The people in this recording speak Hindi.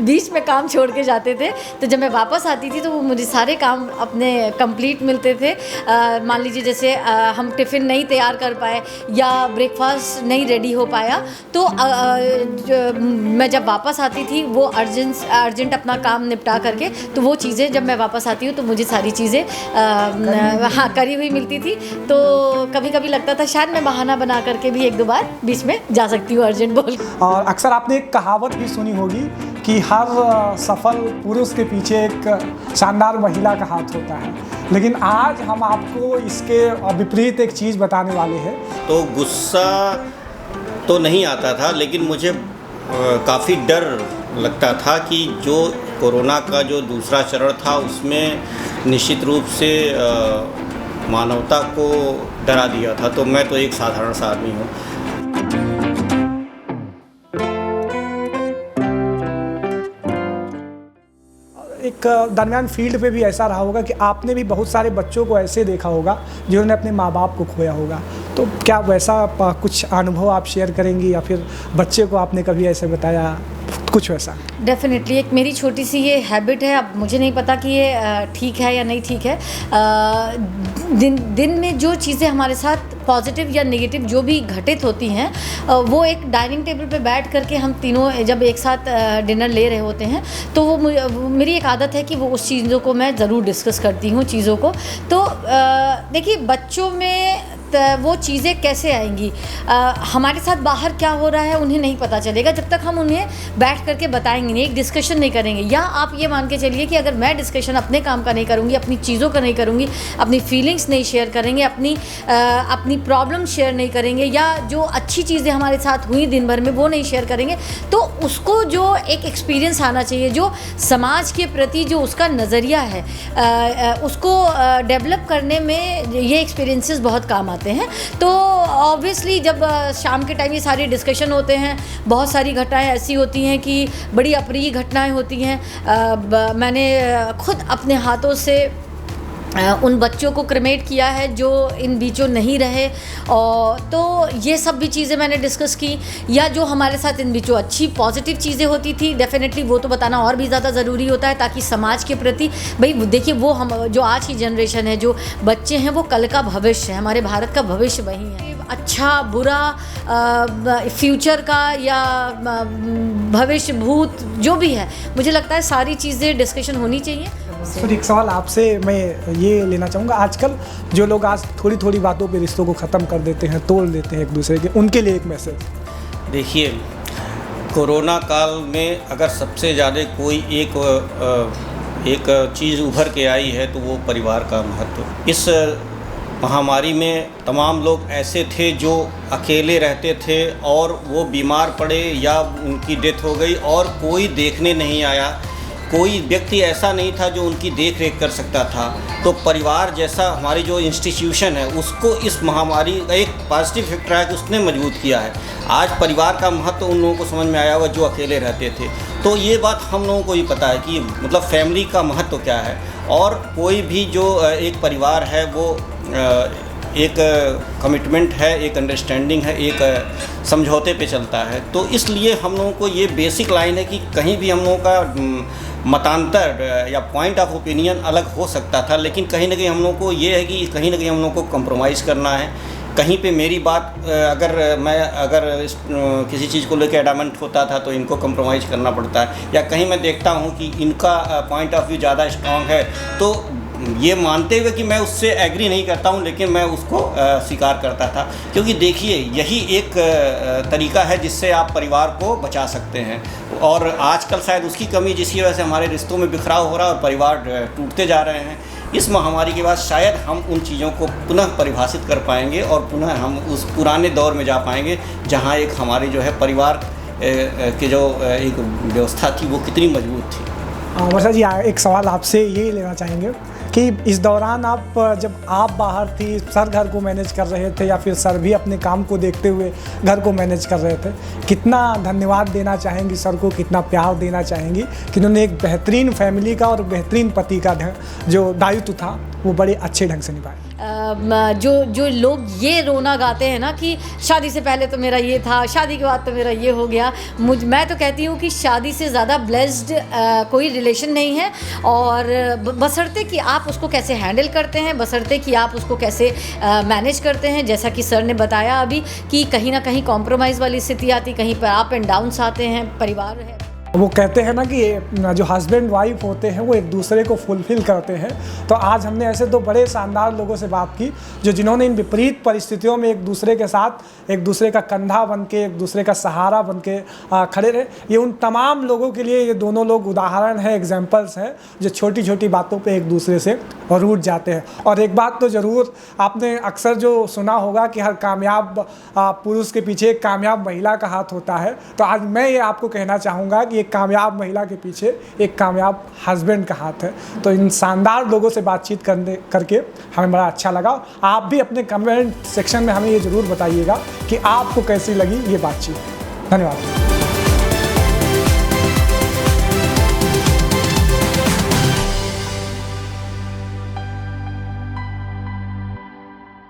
बीच में काम छोड़ के जाते थे। तो जब मैं वापस आती थी तो वो मुझे सारे काम अपने कंप्लीट मिलते थे। मान लीजिए जैसे हम टिफ़िन नहीं तैयार कर पाए या ब्रेकफास्ट नहीं रेडी हो पाया, तो मैं जब वापस आती थी वो अर्जेंट अपना काम निपटा करके, तो वो चीज़ें जब मैं वापस आती हूँ तो मुझे सारी चीज़ें हाँ करी हुई मिलती थी। तो कभी कभी लगता था शायद मैं बहाना बना करके भी एक दो बार बीच में जा सकती हूँ अर्जेंट बोल। और अक्सर आपने एक कहावत भी सुनी होगी कि हर सफल पुरुष के पीछे एक शानदार महिला का हाथ होता है, लेकिन आज हम आपको इसके विपरीत एक चीज़ बताने वाले हैं। तो गुस्सा तो नहीं आता था, लेकिन मुझे काफ़ी डर लगता था कि जो कोरोना का जो दूसरा चरण था उसमें निश्चित रूप से मानवता को डरा दिया था। तो मैं तो एक साधारण सा आदमी हूँ। एक दरमियान फील्ड पे भी ऐसा रहा होगा कि आपने भी बहुत सारे बच्चों को ऐसे देखा होगा जिन्होंने अपने माँ बाप को खोया होगा। तो क्या वैसा कुछ अनुभव आप शेयर करेंगी या फिर बच्चे को आपने कभी ऐसे बताया कुछ वैसा? डेफिनेटली एक मेरी छोटी सी ये हैबिट है। अब मुझे नहीं पता कि ये ठीक है या नहीं ठीक है। दिन में जो चीज़ें हमारे साथ पॉजिटिव या नेगेटिव जो भी घटित होती हैं, वो एक डाइनिंग टेबल पे बैठ करके हम तीनों जब एक साथ डिनर ले रहे होते हैं तो वो मेरी एक आदत है कि वो उस चीज़ों को मैं ज़रूर डिस्कस करती हूँ चीज़ों को। तो देखिए बच्चों में वो चीज़ें कैसे आएंगी, हमारे साथ बाहर क्या हो रहा है उन्हें नहीं पता चलेगा जब तक हम उन्हें बैठ करके बताएंगे नहीं, एक डिस्कशन नहीं करेंगे। या आप ये मान के चलिए कि अगर मैं डिस्कशन अपने काम का नहीं करूँगी, अपनी चीज़ों का नहीं करूँगी, अपनी फीलिंग्स नहीं शेयर करेंगे, अपनी प्रॉब्लम शेयर नहीं करेंगे, या जो अच्छी चीज़ें हमारे साथ हुई दिन भर में वो नहीं शेयर करेंगे, तो उसको जो एक एक्सपीरियंस आना चाहिए, जो समाज के प्रति जो उसका नज़रिया है, उसको डेवलप करने में ये एक्सपीरियंसेस बहुत काम आते हैं। तो ऑब्वियसली जब शाम के टाइम ये सारे डिस्कशन होते हैं, बहुत सारी घटनाएं ऐसी होती हैं कि बड़ी अप्रिय घटनाएं होती हैं। मैंने खुद अपने हाथों से उन बच्चों को क्रिमेट किया है जो इन बीचों नहीं रहे, और तो ये सब भी चीज़ें मैंने डिस्कस की। या जो हमारे साथ इन बीचों अच्छी पॉजिटिव चीज़ें होती थी, डेफिनेटली वो तो बताना और भी ज़्यादा ज़रूरी होता है, ताकि समाज के प्रति भाई देखिए वो हम जो आज की जनरेशन है, जो बच्चे हैं, वो कल का भविष्य है, हमारे भारत का भविष्य वही है। अच्छा बुरा फ्यूचर का या भविष्य भूत जो भी है, मुझे लगता है सारी चीज़ें डिस्कशन होनी चाहिए। सर एक सवाल आपसे मैं ये लेना चाहूँगा, आजकल जो लोग आज थोड़ी थोड़ी बातों पे रिश्तों को ख़त्म कर देते हैं, तोड़ देते हैं एक दूसरे के, उनके लिए एक मैसेज। देखिए कोरोना काल में अगर सबसे ज़्यादा कोई एक चीज़ उभर के आई है तो वो परिवार का महत्व। इस महामारी में तमाम लोग ऐसे थे जो अकेले रहते थे और वो बीमार पड़े या उनकी डेथ हो गई और कोई देखने नहीं आया, कोई व्यक्ति ऐसा नहीं था जो उनकी देख रेख कर सकता था। तो परिवार जैसा हमारी जो इंस्टीट्यूशन है उसको इस महामारी का एक पॉजिटिव फैक्टर है कि उसने मजबूत किया है। आज परिवार का महत्व उन लोगों को समझ में आया हुआ जो अकेले रहते थे। तो ये बात हम लोगों को ही पता है कि मतलब फैमिली का महत्व क्या है, और कोई भी जो एक परिवार है वो एक कमिटमेंट है, एक अंडरस्टैंडिंग है, एक समझौते पे चलता है। तो इसलिए हम लोगों को ये बेसिक लाइन है कि कहीं भी हम लोगों का मतांतर या पॉइंट ऑफ ओपिनियन अलग हो सकता था, लेकिन कहीं ना कहीं हम लोगों को ये है कि कहीं ना कहीं हम लोगों को कंप्रोमाइज़ करना है। कहीं पे मेरी बात अगर किसी चीज़ को लेकर एडामेंट होता था तो इनको कंप्रोमाइज़ करना पड़ता है, या कहीं मैं देखता हूँ कि इनका पॉइंट ऑफ व्यू ज़्यादा स्ट्रॉन्ग है तो ये मानते हुए कि मैं उससे एग्री नहीं करता हूँ, लेकिन मैं उसको स्वीकार करता था। क्योंकि देखिए यही एक तरीका है जिससे आप परिवार को बचा सकते हैं, और आजकल शायद उसकी कमी जिसकी वजह से हमारे रिश्तों में बिखराव हो रहा है और परिवार टूटते जा रहे हैं। इस महामारी के बाद शायद हम उन चीज़ों को पुनः परिभाषित कर पाएंगे और पुनः हम उस पुराने दौर में जा पाएंगे जहाँ एक हमारी जो है परिवार की जो एक व्यवस्था थी वो कितनी मजबूत थी। वर्षा जी एक सवाल आपसे ये लेना चाहेंगे कि इस दौरान जब आप बाहर थी, सर घर को मैनेज कर रहे थे या फिर सर भी अपने काम को देखते हुए घर को मैनेज कर रहे थे, कितना धन्यवाद देना चाहेंगी सर को, कितना प्यार देना चाहेंगी कि उन्होंने एक बेहतरीन फैमिली का और बेहतरीन पति का जो दायित्व था वो बड़े अच्छे ढंग से निभाया? जो लोग ये रोना गाते हैं ना कि शादी से पहले तो मेरा ये था, शादी के बाद तो मेरा ये हो गया, मैं तो कहती हूँ कि शादी से ज़्यादा ब्लेस्ड कोई रिलेशन नहीं है। और बशर्ते कि आप उसको कैसे हैंडल करते हैं, बशर्ते कि आप उसको कैसे मैनेज करते हैं। जैसा कि सर ने बताया अभी कि कहीं ना कहीं कॉम्प्रोमाइज़ वाली स्थिति आती, कहीं पर अप एंड डाउन्स आते हैं, परिवार है। वो कहते हैं ना कि जो हस्बैंड वाइफ होते हैं वो एक दूसरे को फुलफिल करते हैं। तो आज हमने ऐसे दो बड़े शानदार लोगों से बात की जिन्होंने इन विपरीत परिस्थितियों में एक दूसरे के साथ एक दूसरे का कंधा बन के, एक दूसरे का सहारा बन के खड़े रहे। ये उन तमाम लोगों के लिए ये दोनों लोग उदाहरण हैं, एग्जाम्पल्स हैं, जो छोटी छोटी बातों पर एक दूसरे से रूठ जाते हैं। और एक बात तो ज़रूर आपने अक्सर जो सुना होगा कि हर कामयाब पुरुष के पीछे एक कामयाब महिला का हाथ होता है। तो आज मैं ये आपको कहना चाहूँगा कि एक कामयाब महिला के पीछे एक कामयाब हस्बैंड का हाथ है। तो इन शानदार लोगों से बातचीत करके हमें बड़ा अच्छा लगा। आप भी अपने कमेंट सेक्शन में हमें ये ज़रूर बताइएगा कि आपको कैसी लगी ये बातचीत। धन्यवाद।